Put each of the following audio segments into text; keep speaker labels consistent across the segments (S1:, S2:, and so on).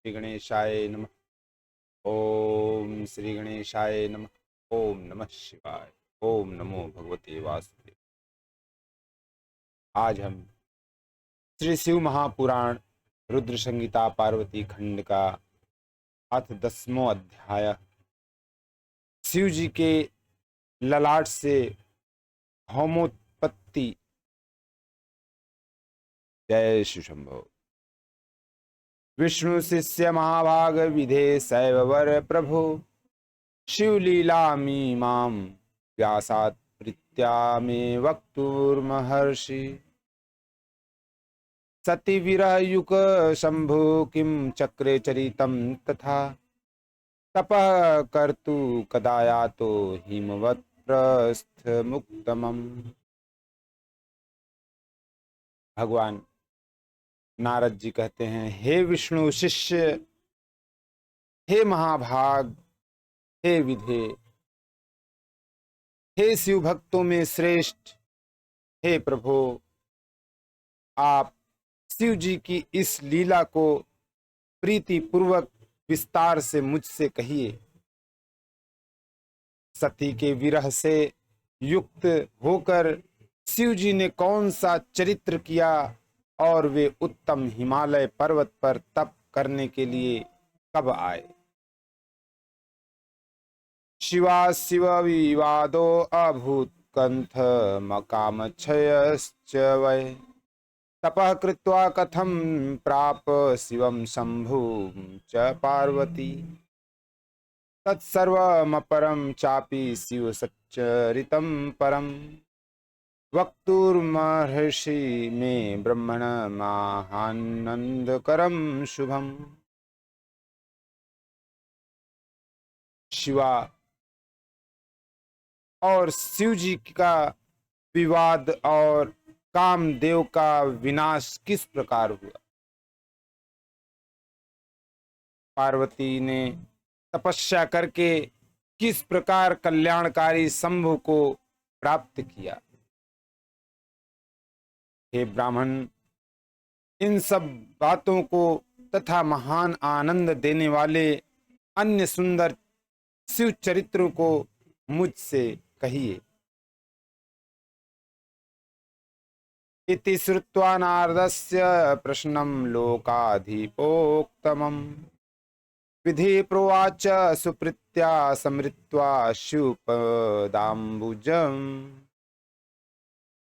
S1: श्री गणेशाय नमः। ओम श्री गणेशाय नमः। ओम नमः शिवाय। ओम नमो भगवते वासुदेव। आज हम श्री शिव महापुराण रुद्र संहिता पार्वती खंड का अथ 10वां अध्याय शिव जी के ललाट से होमोत्पत्ति। जय शिव शंभो। विष्णु शिष्य महाभाग विधे शैववर प्रभु शिवलीलामी माम व्यासात् प्रीत्या मे वक्तुर्महर्षि सति विरह युक शंभु किम चक्रे चरितम तथा तपः कर्तु कदायातो हिमवत् प्रस्थ मुक्तमम्। भगवान नारद जी कहते हैं, हे विष्णु शिष्य, हे महाभाग, हे विधे, हे शिव भक्तों में श्रेष्ठ, हे प्रभु, आप शिव जी की इस लीला को प्रीति पूर्वक विस्तार से मुझसे कहिए। सती के विरह से युक्त होकर शिव जी ने कौन सा चरित्र किया और वे उत्तम हिमालय पर्वत पर तप करने के लिए कब आए। शिवा शिव विवादो अभूत कंथ मकाम क्षयश्च वै तपः कृत्वा कथम प्राप शिवम शंभु च पार्वती तत्सर्वमपरं चापि शिव सच्चरितं परम वक्तुर्महर्षि मे ब्रह्मण महानंदकरम शुभम। शिवा और शिव जी का विवाद और कामदेव का विनाश किस प्रकार हुआ। पार्वती ने तपस्या करके किस प्रकार कल्याणकारी शंभु को प्राप्त किया। हे ब्राह्मण, इन सब बातों को तथा महान आनंद देने वाले अन्य सुंदर शिव चरित्रों को मुझसे कहिए। इति श्रुत्वा नारदस्य प्रश्नं लोकाधिपोक्तमम् विधि प्रोवाच सुप्रीत्या समृत्वा शिवपदाम्बुजम्।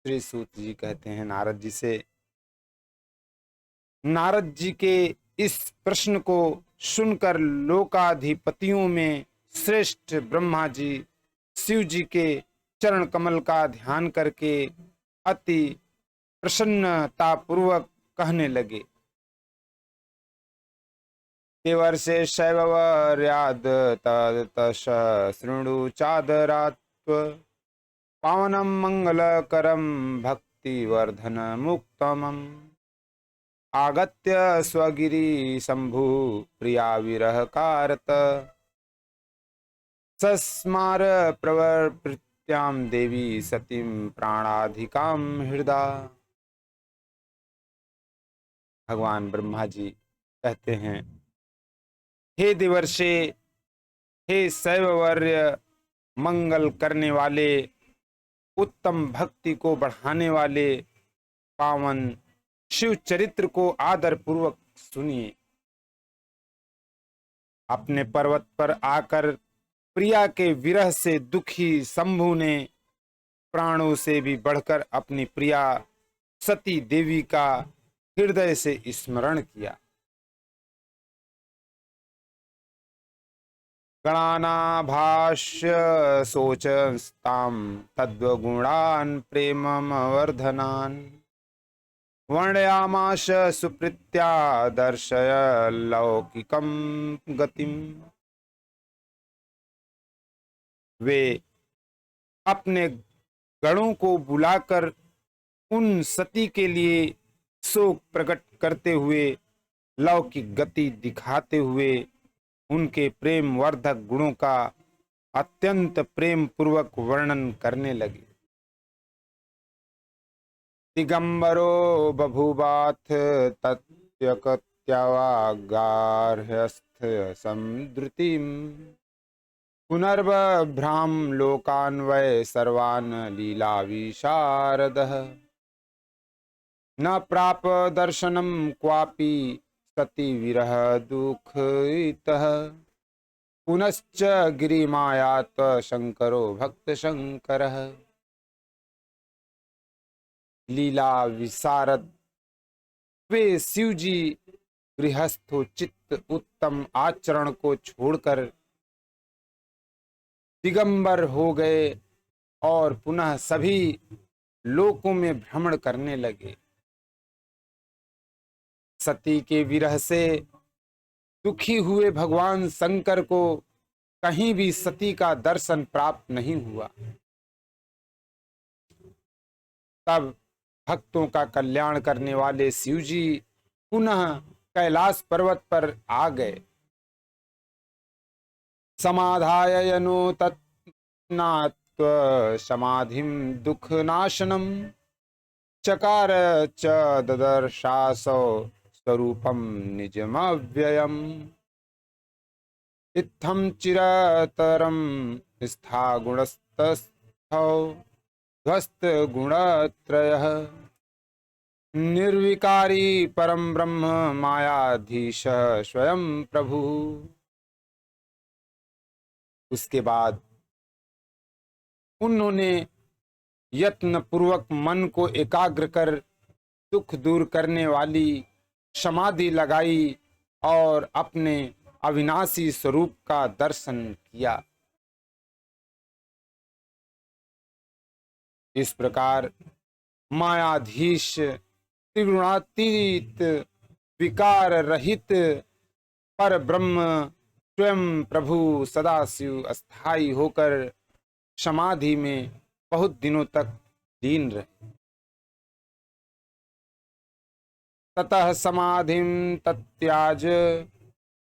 S1: श्री सूत जी कहते हैं नारद जी से, नारद जी के इस प्रश्न को सुनकर लोकाधिपतियों में श्रेष्ठ ब्रह्मा जी शिव जी के चरण कमल का ध्यान करके अति प्रसन्नता पूर्वक कहने लगे। देवर्षे शैववर्याद तदतश शृणु चादरात्व पावनम मंगलकरम भक्तिवर्धन मुक्तमम् आगत्य स्वगिरी शंभु प्रिया विरह कारत सस्मार प्रवर्त्याम देवी सतीम प्राणाधिकाम हृदा। भगवान ब्रह्मा जी कहते हैं, हे देवर्षे, हे शैववर्य, मंगल करने वाले, उत्तम भक्ति को बढ़ाने वाले पावन शिव चरित्र को आदर पूर्वक सुनिए। अपने पर्वत पर आकर प्रिया के विरह से दुखी शंभु ने प्राणों से भी बढ़कर अपनी प्रिया सती देवी का हृदय से स्मरण किया। गणानाभाष्य शोचस्तां तद्वगुणान् प्रेममवर्धनान् वर्णयामास सुप्रीत्या दर्शय लौकिकं गतिम। वे अपने गणों को बुलाकर उन सती के लिए शोक प्रकट करते हुए लौकिक गति दिखाते हुए उनके प्रेम वर्धक गुणों का अत्यंत प्रेम पूर्वक वर्णन करने लगे। दिगंबरो बभूवाथ तत्यकत्यात्मज त्यवागार्हस्थ्य संधृतिम् पुनर्बभ्राम लोकान्वय सर्वान् लीला विशारदः न प्राप दर्शनम क्वापि सति विरह दुखितः पुनश्च गिरिमायात शंकरो भक्त शंकरः। लीला विशारद वे शिवजी गृहस्थोचित उत्तम आचरण को छोड़कर दिगंबर हो गए और पुनः सभी लोकों में भ्रमण करने लगे। सती के विरह से दुखी हुए भगवान शंकर को कहीं भी सती का दर्शन प्राप्त नहीं हुआ। तब भक्तों का कल्याण करने वाले शिवजी पुनः कैलाश पर्वत पर आ गए। समाधाय यनो तत्नात्व समाधिम दुख नाशनम चकार च ददर्शासौ स्वरूपम निजमव्ययम् इत्थं चिरतरम स्था गुणस्तस्थौ ध्वस्त गुणत्रयः निर्विकारी परम ब्रह्म मायाधीश स्वयं प्रभु। उसके बाद उन्होंने यत्न पूर्वक मन को एकाग्र कर दुख दूर करने वाली समाधि लगाई और अपने अविनाशी स्वरूप का दर्शन किया। इस प्रकार मायाधीश त्रिगुणातीत विकार रहित पर ब्रह्म स्वयं प्रभु सदाशिव अस्थायी होकर समाधि में बहुत दिनों तक लीन रहे। ततः समाधिं तत्याज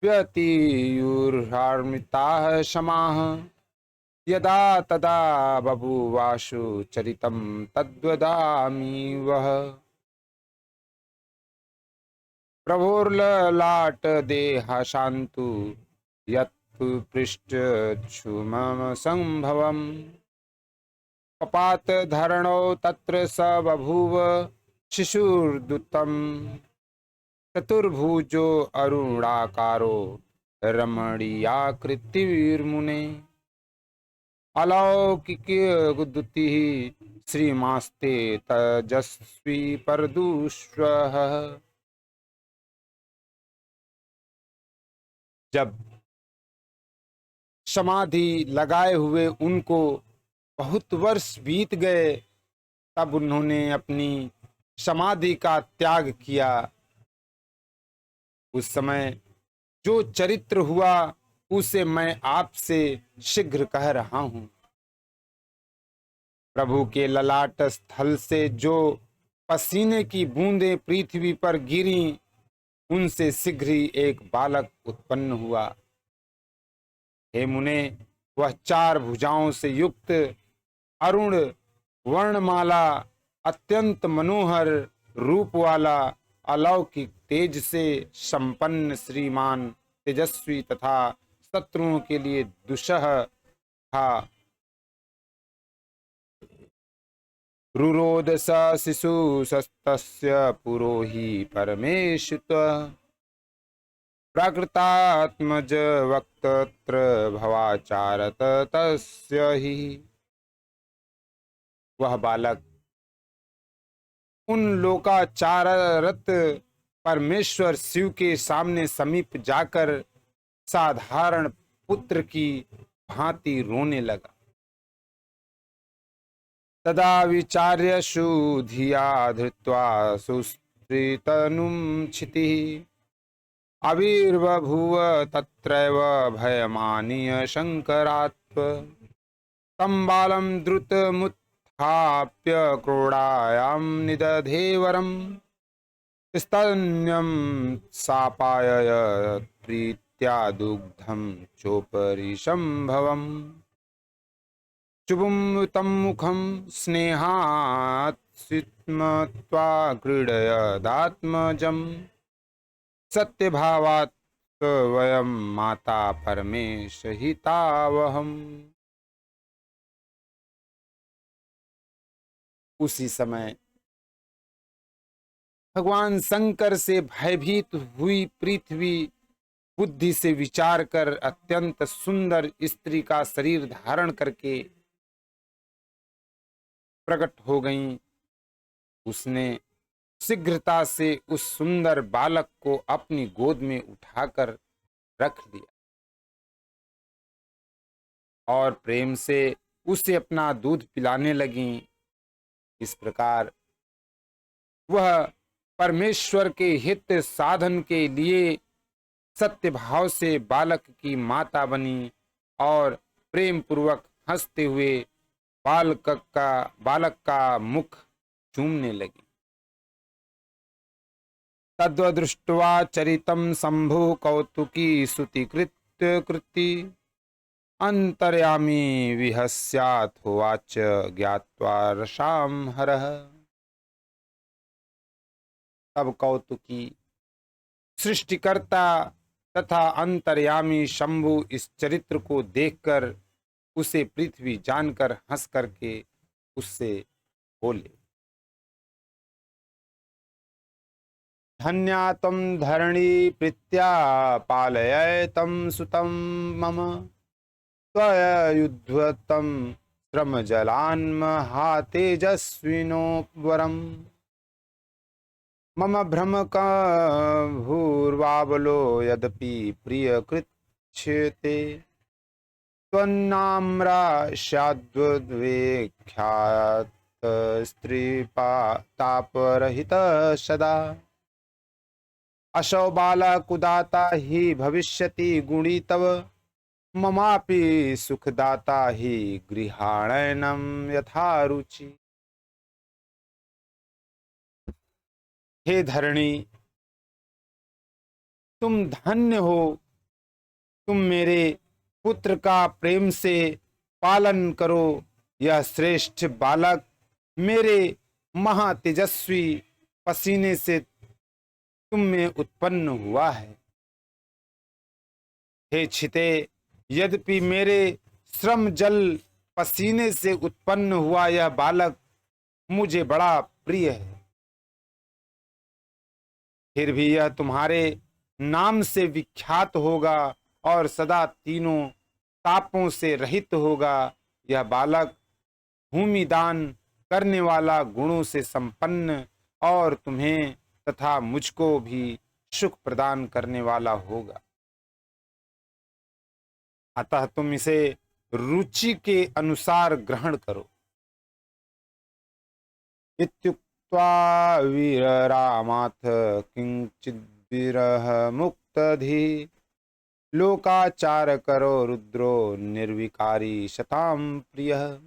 S1: व्यतियुर्हार्मिताः शमाः यदा तदा बभूवाशु चरितं तद्वदामि वः। प्रभोर्ललाट देहा शान्तु यत् पृष्ठ क्षुमम संभवम् पपात धरणौ तत्र स बभूव शिशुर्दुतम चतुर्भुजो अरुणाकारो रमणीयाकृतिर्मुने अलौकिक दुतिः श्रीमास्ते तेजस्वी परदुष्वः। जब समाधि लगाए हुए उनको बहुत वर्ष बीत गए तब उन्होंने अपनी समाधि का त्याग किया। उस समय जो चरित्र हुआ उसे मैं आपसे शीघ्र कह रहा हूं। प्रभु के ललाट स्थल से जो पसीने की बूंदें पृथ्वी पर गिरी उनसे शीघ्र ही एक बालक उत्पन्न हुआ। हे मुने, वह 4 भुजाओं से युक्त अरुण वर्णमाला अत्यंत मनोहर रूप वाला अलौकिक तेज से संपन्न श्रीमान तेजस्वी तथा शत्रुओं के लिए दुस्सह था। रुरोद स शिशु सस्तस्य पुरोहि परमेशुत प्राकृतात्मज वक्तत्र भवाचारत तस्य ही। वह बालक उन लोकाचाररत परमेश्वर शिव के सामने समीप जाकर साधारण पुत्र की भांति रोने लगा। तदा विचार्य शुधिया धृत्वा सुस्त्रीतनुं क्षितिः आविर्बभूव तत्रैव भयमानीय शंकरात्व तं बालं द्रुतमुत्थाप्य क्रोडायां निदधे वरम् स्तन्यं सापायय प्रीत्या दुग्धं चोपरि संभवम् चुबुं तं मुखं स्नेहात् स्वित्मत्वा क्रीडयदात्मजम् सत्यभावात् वयम माता परमेश हितावहम। उसी समय भगवान शंकर से भयभीत हुई पृथ्वी बुद्धि से विचार कर अत्यंत सुंदर स्त्री का शरीर धारण करके प्रकट हो गईं। उसने शीघ्रता से उस सुंदर बालक को अपनी गोद में उठाकर रख लिया और प्रेम से उसे अपना दूध पिलाने लगी। इस प्रकार वह परमेश्वर के हित साधन के लिए सत्य भाव से बालक की माता बनी और प्रेम पूर्वक हंसते हुए बालक का मुख चूमने लगी। तद्दृष्ट्वा चरितं शंभु कौतुकी सुतिकृत्य कृति अंतर्यामी विहस्याथोवाच ज्ञात्वा रसाम हरः। तब कौतुकी सृष्टिकर्ता तथा अंतर्यामी शंभु इस चरित्र को देखकर उसे पृथ्वी जानकर हंस करके उससे बोले, धन्या तम धरणी प्रीत्या पालयैतं सुतं मम त्वयुद्धतं श्रम जलान्महा तेजस्विनो वरम्। मम भ्रम का भूर्वावलो यद्यपि प्रिय कृच्छ्यते त्वन्नाम्रास्याद्वेख्यात स्त्रीपातापरहित सदा। असौ बालकुदाता हि भविष्यति गुणी तव ममापि सुखदाता हि गृहाणैनं यथा रुचि। हे धरणी, तुम धन्य हो, तुम मेरे पुत्र का प्रेम से पालन करो। यह श्रेष्ठ बालक मेरे महातेजस्वी पसीने से तुम में उत्पन्न हुआ है। हे छिते, यद्यपि मेरे श्रम जल पसीने से उत्पन्न हुआ यह बालक मुझे बड़ा प्रिय है, फिर भी यह तुम्हारे नाम से विख्यात होगा और सदा तीनों तापों से रहित होगा। यह बालक भूमि दान करने वाला, गुणों से संपन्न और तुम्हें तथा मुझको भी सुख प्रदान करने वाला होगा। अतः तुम इसे रुचि के अनुसार ग्रहण करो। इत्युक्त्वा वीररामाथ किंचिद् विरह मुक्तधि लोकाचार करो रुद्रो निर्विकारी शताम प्रियः।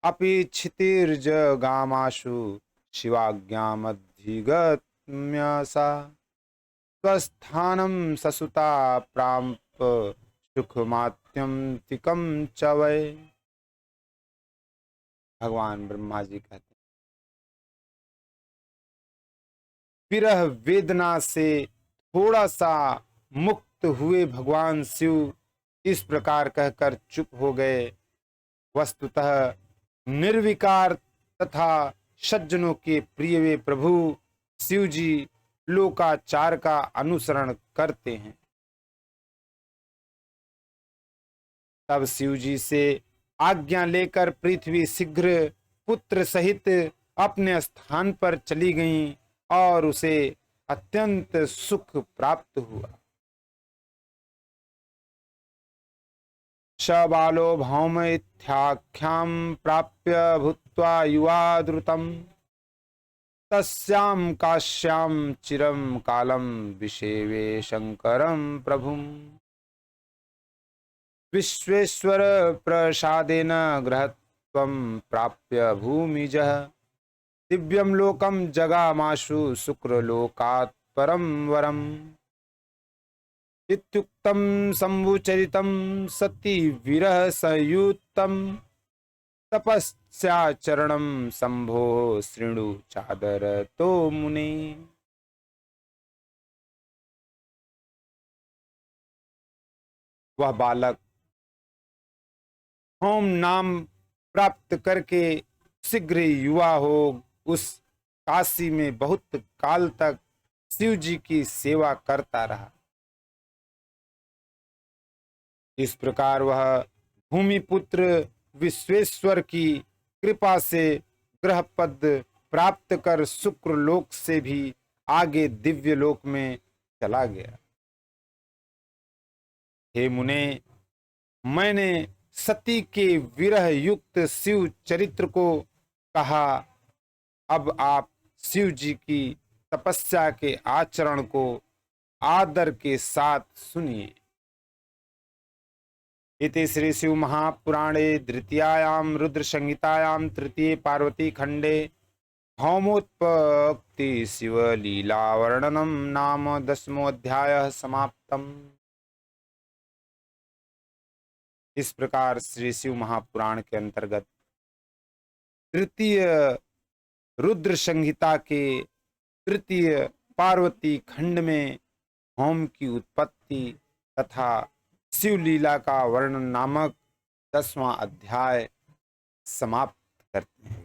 S1: अपि क्षितिर्जगामाशु शिवाज्ञामधिगम्य सा स्वस्थानं ससुता प्राप सुखमात्यंतिकं च वै। भगवान ब्रह्मा जी कहते हैं, विरह वेदना से थोड़ा सा मुक्त हुए भगवान शिव इस प्रकार कहकर चुप हो गए। वस्तुतः निर्विकार तथा सज्जनों के प्रिय वे प्रभु शिव जी लोकाचार का अनुसरण करते हैं। तब शिव जी से आज्ञा लेकर पृथ्वी शीघ्र पुत्र सहित अपने स्थान पर चली गईं और उसे अत्यंत सुख प्राप्त हुआ। स बालो भौम इत्याख्यां प्राप्य भूत्वा युवा द्रुतं तस्यां काश्यां चिरं कालं विसेवे शंकरं प्रभुम्। विश्वेश्वर प्रसादेन गृहत्वं प्राप्य भूमिजः दिव्यं लोकं जगामाशु शुक्रलोकात् परं वरम्। इत्युक्तं शंभुचरितं सती विरह संयुक्तं तपस्याचरणं शंभो शृणु चादर तो मुने। वह बालक होम नाम प्राप्त करके शीघ्र ही युवा हो उस काशी में बहुत काल तक शिव जी की सेवा करता रहा। इस प्रकार वह भूमिपुत्र विश्वेश्वर की कृपा से ग्रह पद प्राप्त कर शुक्र लोक से भी आगे दिव्य लोक में चला गया। हे मुने, मैंने सती के विरह युक्त शिव चरित्र को कहा, अब आप शिव जी की तपस्या के आचरण को आदर के साथ सुनिए। इति श्री शिव महापुराणे द्वितीयायाम रुद्र संहितायाम तृतीय पार्वती खंडे भौमोत्पत्ति शिव लीला वर्णनम नाम 10वां अध्याय समाप्तम। इस प्रकार श्री शिव महापुराण के अंतर्गत तृतीय रुद्र संहिता के तृतीय पार्वती खंड में होम की उत्पत्ति तथा शिवलीला का वर्णन नामक 10वां अध्याय समाप्त करते हैं।